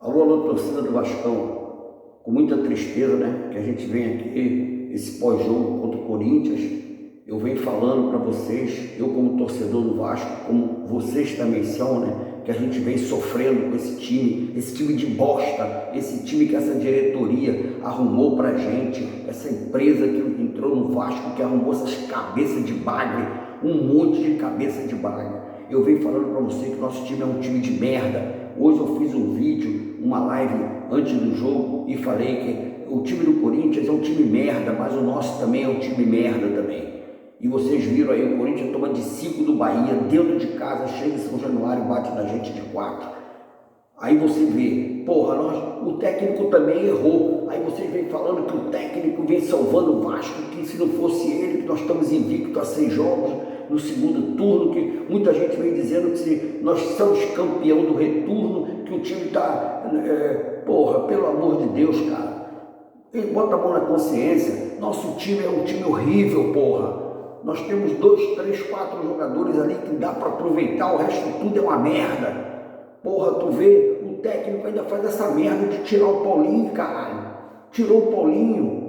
Alô, alô, torcida do Vascão, com muita tristeza, né, que a gente vem aqui, esse pós-jogo contra o Corinthians, eu venho falando para vocês, eu como torcedor do Vasco, como vocês também são, né, que a gente vem sofrendo com esse time de bosta, esse time que essa diretoria arrumou pra gente, essa empresa que entrou no Vasco, que arrumou essas cabeças de bagre, um monte de cabeça de bagre. Eu venho falando para você que nosso time é um time de merda. Hoje eu fiz um vídeo, uma live antes do jogo e falei que o time do Corinthians é um time merda, mas o nosso também é um time merda também. E vocês viram aí, o Corinthians toma de 5 do Bahia, dentro de casa, chega em São Januário e bate na gente de 4. Aí você vê, porra, o técnico também errou. Aí vocês vêm falando que o técnico vem salvando o Vasco, que se não fosse ele, que nós estamos invictos a 6 jogos no segundo turno, que muita gente vem dizendo que se nós somos campeão do retorno, que o time está, porra, pelo amor de Deus, cara. Ele bota a mão na consciência, nosso time é um time horrível, porra. Nós temos 2, 3, 4 jogadores ali que dá para aproveitar, o resto tudo é uma merda. Porra, tu vê, o técnico ainda faz essa merda de tirar o Paulinho, caralho. Tirou o Paulinho.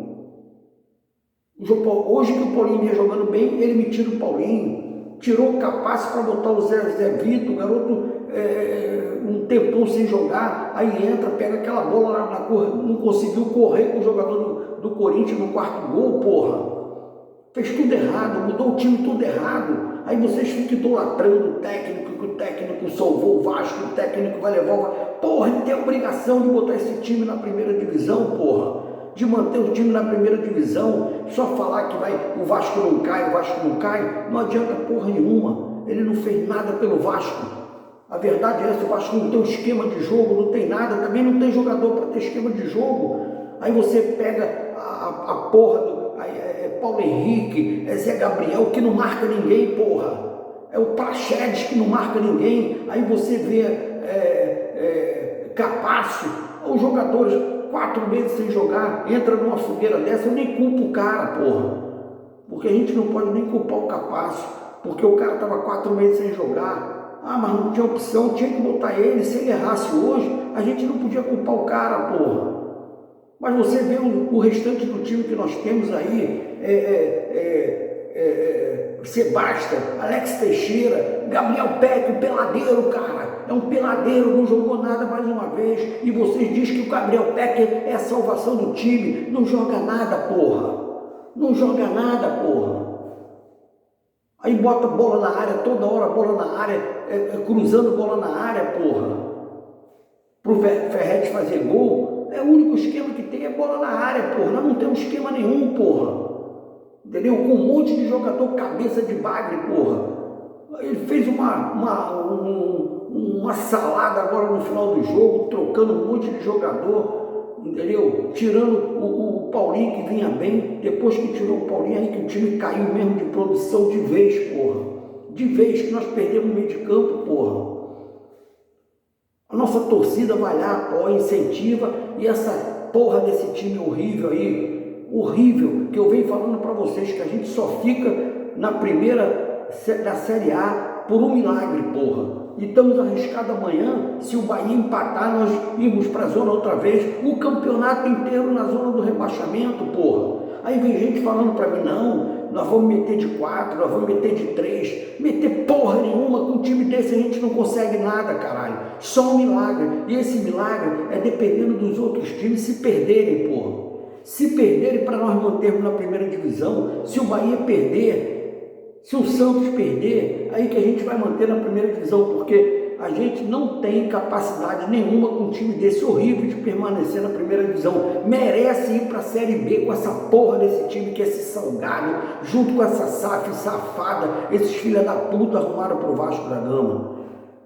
Hoje que o Paulinho vinha jogando bem, ele me tira o Paulinho. Tirou o Capaz para botar o Zé Vitor, o garoto um tempão sem jogar, aí entra, pega aquela bola lá na cor, não conseguiu correr com o jogador do Corinthians no quarto gol, porra. Fez tudo errado, mudou o time tudo errado. Aí vocês ficam idolatrando o técnico, que o técnico salvou o Vasco, o técnico vai levar o Vasco. Porra, ele tem a obrigação de botar esse time na primeira divisão, porra. De manter o time na primeira divisão. Só falar que o Vasco não cai, o Vasco não cai, não adianta porra nenhuma. Ele não fez nada pelo Vasco. A verdade é essa, o Vasco não tem um esquema de jogo, não tem nada, também não tem jogador para ter esquema de jogo. Aí você pega a porra do Paulo Henrique, Zé Gabriel, que não marca ninguém, porra. É o Praxedes que não marca ninguém. Aí você vê Capácio, os jogadores 4 meses sem jogar, entra numa fogueira dessa, eu nem culpo o cara, porra. Porque a gente não pode nem culpar o Capácio, porque o cara estava 4 meses sem jogar. Ah, mas não tinha opção, tinha que botar ele. Se ele errasse hoje, a gente não podia culpar o cara, porra. Mas você vê o restante do time que nós temos aí, Sebastião, Alex Teixeira, Gabriel Peck, o peladeiro, cara. É um peladeiro, não jogou nada mais uma vez. E vocês dizem que o Gabriel Peck é a salvação do time. Não joga nada, porra. Não joga nada, porra. Aí bota bola na área, toda hora bola na área, cruzando bola na área, porra. Pro Ferretti fazer gol, o único esquema que tem é bola na área, porra. Nós não temos esquema nenhum, porra. Entendeu? Com um monte de jogador cabeça de bagre, porra. Ele fez uma salada agora no final do jogo, trocando um monte de jogador, entendeu? Tirando o Paulinho que vinha bem, depois que tirou o Paulinho, aí que o time caiu mesmo de produção de vez, porra. De vez que nós perdemos o meio de campo, porra. A nossa torcida vai lá, apoia, incentiva, e essa porra desse time horrível aí, horrível, que eu venho falando para vocês, que a gente só fica na primeira da Série A por um milagre, porra. E estamos arriscados amanhã, se o Bahia empatar, nós irmos para a zona outra vez, o campeonato inteiro na zona do rebaixamento, porra. Aí vem gente falando para mim, não, nós vamos meter de 4, nós vamos meter de 3, meter porra nenhuma, com um time desse a gente não consegue nada, caralho, só um milagre. E esse milagre é dependendo dos outros times se perderem, porra. Se perderem para nós mantermos na primeira divisão, se o Bahia perder, se o Santos perder, aí que a gente vai manter na primeira divisão, porque a gente não tem capacidade nenhuma com um time desse horrível de permanecer na primeira divisão. Merece ir para a Série B com essa porra desse time, que é esse salgado, junto com essa SAF safada, esses filha da puta arrumaram pro Vasco da Gama.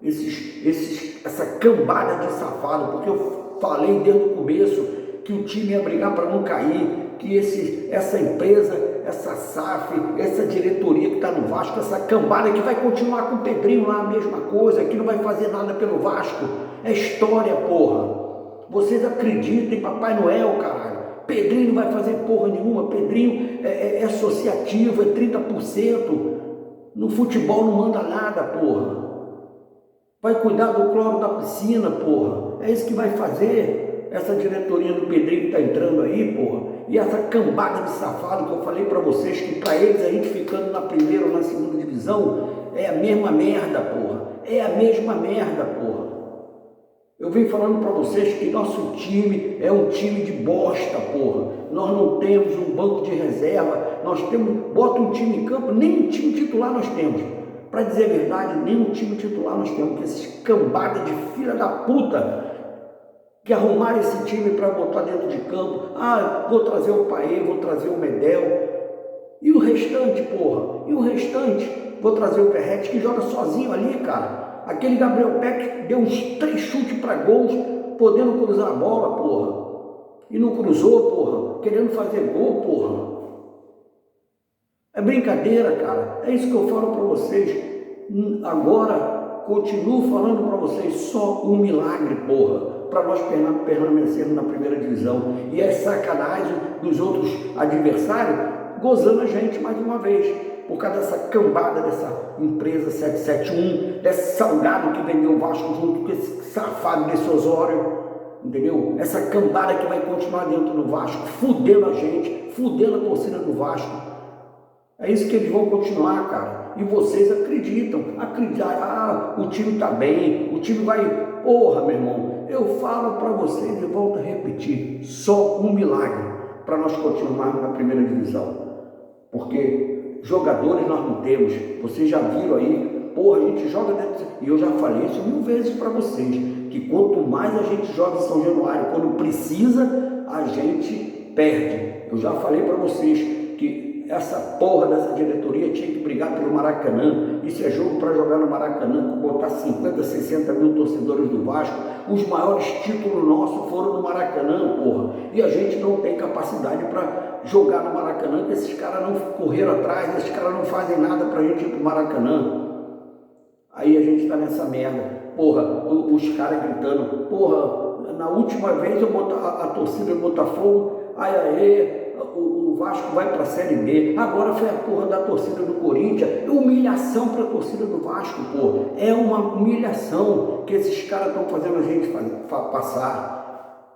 Essa cambada de safado, porque eu falei desde o começo que o time ia brigar para não cair, que essa empresa, essa SAF, essa diretoria que está no Vasco, essa cambada que vai continuar com o Pedrinho lá a mesma coisa, que não vai fazer nada pelo Vasco, é história, porra. Vocês acreditem, Papai Noel, caralho. Pedrinho não vai fazer porra nenhuma, Pedrinho é associativo, é 30%. No futebol não manda nada, porra. Vai cuidar do cloro da piscina, porra. É isso que vai fazer essa diretoria do Pedrinho que está entrando aí, porra. E essa cambada de safado que eu falei para vocês, que para eles a gente ficando na primeira ou na segunda divisão é a mesma merda, porra. É a mesma merda, porra. Eu venho falando para vocês que nosso time é um time de bosta, porra. Nós não temos um banco de reserva, nós temos, bota um time em campo, nem um time titular nós temos. Para dizer a verdade, nem um time titular nós temos, que esses cambada de filha da puta que arrumaram esse time para botar dentro de campo. Ah, vou trazer o Paê, vou trazer o Medel. E o restante, porra? E o restante? Vou trazer o Perrete, que joga sozinho ali, cara. Aquele Gabriel Peck deu uns 3 chutes para gols, podendo cruzar a bola, porra. E não cruzou, porra. Querendo fazer gol, porra. É brincadeira, cara. É isso que eu falo para vocês. Agora, continuo falando para vocês, só um milagre, porra, para nós permanecermos na primeira divisão. E é sacanagem dos outros adversários gozando a gente mais uma vez, por causa dessa cambada, dessa empresa 771, desse salgado que vendeu o Vasco junto com esse safado desse Osório, entendeu? Essa cambada que vai continuar dentro do Vasco, fudendo a gente, fudendo a torcida do Vasco. É isso que eles vão continuar, cara. E vocês acreditam, o time tá bem, o time vai... Porra, meu irmão, eu falo para vocês e volto a repetir, só um milagre para nós continuarmos na primeira divisão. Porque jogadores nós não temos, vocês já viram aí, porra, a gente joga dentro... E eu já falei isso 1000 vezes para vocês, que quanto mais a gente joga em São Januário, quando precisa, a gente perde. Eu já falei para vocês que essa porra dessa diretoria tinha que brigar pelo Maracanã. Isso é jogo para jogar no Maracanã, botar 50, 60 mil torcedores do Vasco. Os maiores títulos nossos foram no Maracanã, porra. E a gente não tem capacidade para jogar no Maracanã, porque esses caras não correram atrás, esses caras não fazem nada para a gente ir pro Maracanã. Aí a gente tá nessa merda. Porra, os caras gritando, porra, na última vez eu a torcida do Botafogo, o Vasco vai para a Série B, agora foi a porra da torcida do Corinthians, humilhação para a torcida do Vasco, porra, é uma humilhação que esses caras estão fazendo a gente passar,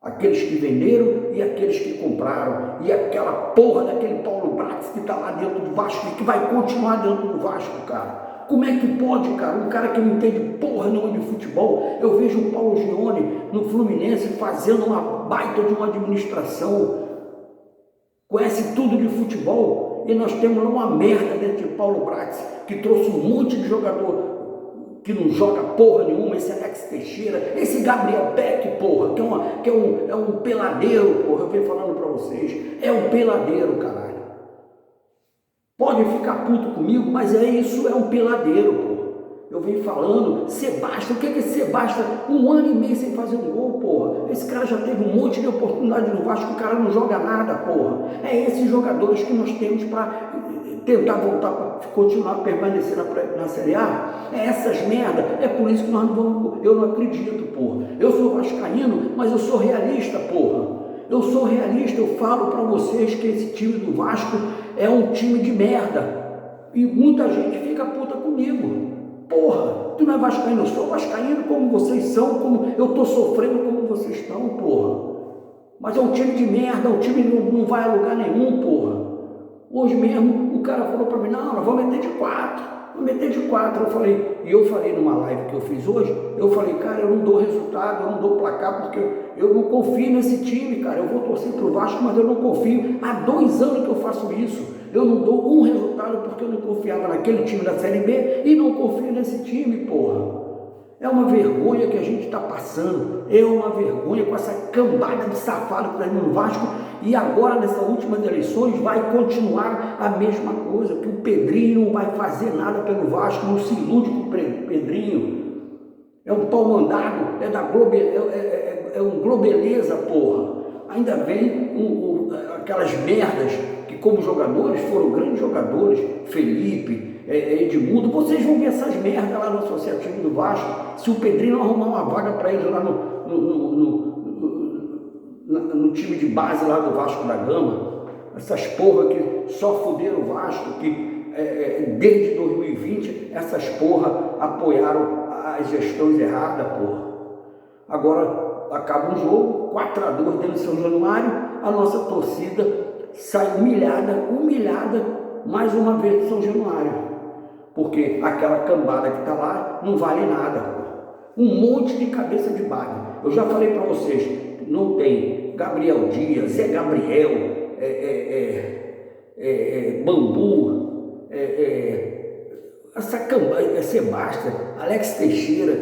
aqueles que venderam e aqueles que compraram, e aquela porra daquele Paulo Brax que está lá dentro do Vasco e que vai continuar dentro do Vasco, cara. Como é que pode, cara? Um cara que não entende porra nenhuma de futebol. Eu vejo o Paulo Gione no Fluminense fazendo uma baita de uma administração, conhece tudo de futebol, e nós temos uma merda dentro de Paulo Brax, que trouxe um monte de jogador que não joga porra nenhuma, esse Alex Teixeira, esse Gabriel Peck, porra, que é um peladeiro, porra, eu venho falando pra vocês, é um peladeiro, caralho. Pode ficar puto comigo, mas é isso, é um peladeiro, porra. Eu venho falando, Sebastião, o que é Sebastião? 1 ano e meio sem fazer um gol, porra. Esse cara já teve um monte de oportunidade no Vasco, o cara não joga nada, porra. É esses jogadores que nós temos para tentar voltar, para continuar a permanecer na Série A. É essas merda, é por isso que nós não vamos, eu não acredito, porra. Eu sou vascaíno, mas eu sou realista, porra. Eu sou realista, eu falo para vocês que esse time do Vasco é um time de merda. E muita gente fica puta comigo. Porra, tu não é vascaíno, eu sou vascaíno como vocês são, como eu tô sofrendo como vocês estão, porra. Mas é um time de merda, o time não vai a lugar nenhum, porra. Hoje mesmo o cara falou para mim, não, nós vamos meter de 4. Vou meter de 4, eu falei numa live que eu fiz hoje, eu falei, cara, eu não dou resultado, eu não dou placar, porque eu não confio nesse time, cara, eu vou torcer pro Vasco, mas eu não confio, há 2 anos que eu faço isso, eu não dou um resultado porque eu não confiava naquele time da Série B e não confio nesse time, porra. É uma vergonha que a gente está passando, é uma vergonha com essa cambada de safado que está indo no Vasco, e agora nessas últimas eleições vai continuar a mesma coisa, que o Pedrinho não vai fazer nada pelo Vasco, não se ilude com o Pedrinho, é um pau mandado, é da Globo, é um globeleza, porra. Ainda vem aquelas merdas que como jogadores foram grandes jogadores, Felipe, Edmundo, vocês vão ver essas merdas lá no Associativo do Vasco, se o Pedrinho não arrumar uma vaga para eles lá no time de base lá do Vasco da Gama, essas porra que só fuderam o Vasco, que desde 2020 essas porra apoiaram as gestões erradas, porra. Agora acaba um jogo, 4-2 dentro de São Januário, a nossa torcida sai humilhada mais uma vez de São Januário. Porque aquela cambada que está lá não vale nada, porra. Um monte de cabeça de bagre. Eu já falei para vocês, não tem Gabriel Dias, Zé Gabriel, Bambu, essa cambada, Sebastião, Alex Teixeira,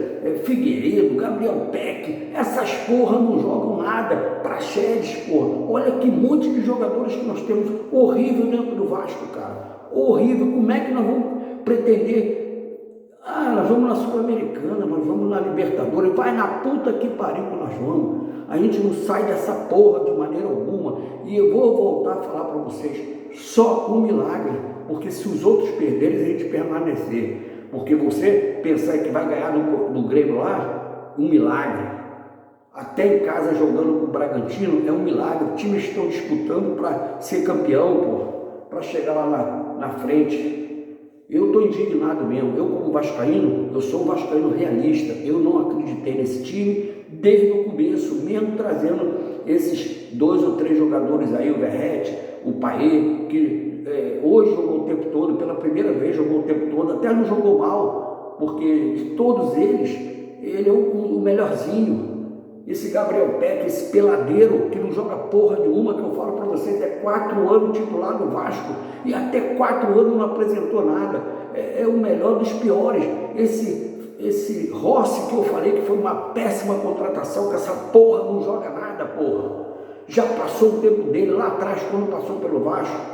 Figueiredo, Gabriel Peck, essas porra não jogam nada. Praxedes, porra, olha que monte de jogadores que nós temos, horrível dentro do Vasco, cara, horrível. Como é que nós vamos pretender? Nós vamos na Sul-Americana, nós vamos na Libertadores, vai na puta que pariu que nós vamos. A gente não sai dessa porra de maneira alguma. E eu vou voltar a falar para vocês, só um milagre, porque se os outros perderem, a gente permanecer. Porque você pensar que vai ganhar no Grêmio lá, um milagre. Até em casa jogando com o Bragantino, é um milagre. Os times estão disputando para ser campeão, porra, para chegar lá na frente. Eu estou indignado mesmo. Eu, como vascaíno, eu sou um vascaíno realista. Eu não acreditei nesse time desde o começo, mesmo trazendo esses 2 ou 3 jogadores aí, o Verrete, o Paê, que hoje jogou o tempo todo, pela primeira vez jogou o tempo todo, até não jogou mal, porque de todos eles, ele é o melhorzinho. Esse Gabriel Peck, esse peladeiro, que não joga porra nenhuma, que eu falo para vocês, é 4 anos titular no Vasco, e até 4 anos não apresentou nada, é o melhor dos piores. Esse Rossi que eu falei que foi uma péssima contratação, que essa porra não joga nada, porra. Já passou o tempo dele lá atrás, quando passou pelo Vasco.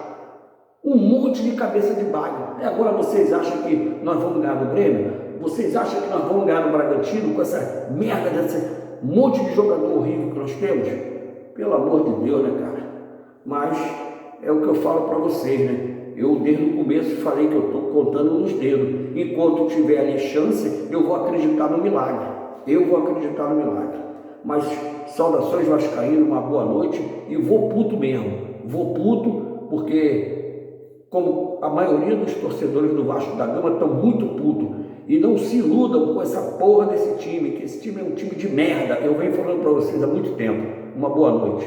Um monte de cabeça de bagre. Agora vocês acham que nós vamos ganhar no Grêmio? Vocês acham que nós vamos ganhar no Bragantino com essa merda desse monte de jogador horrível que nós temos? Pelo amor de Deus, né, cara? Mas é o que eu falo para vocês, né? Eu desde o começo falei que eu estou contando nos dedos. Enquanto tiver ali chance, eu vou acreditar no milagre. Eu vou acreditar no milagre. Mas saudações vascaíno, uma boa noite. E vou puto mesmo. Vou puto porque, como a maioria dos torcedores do Vasco da Gama estão muito putos. E não se iludam com essa porra desse time, que esse time é um time de merda. Eu venho falando para vocês há muito tempo. Uma boa noite.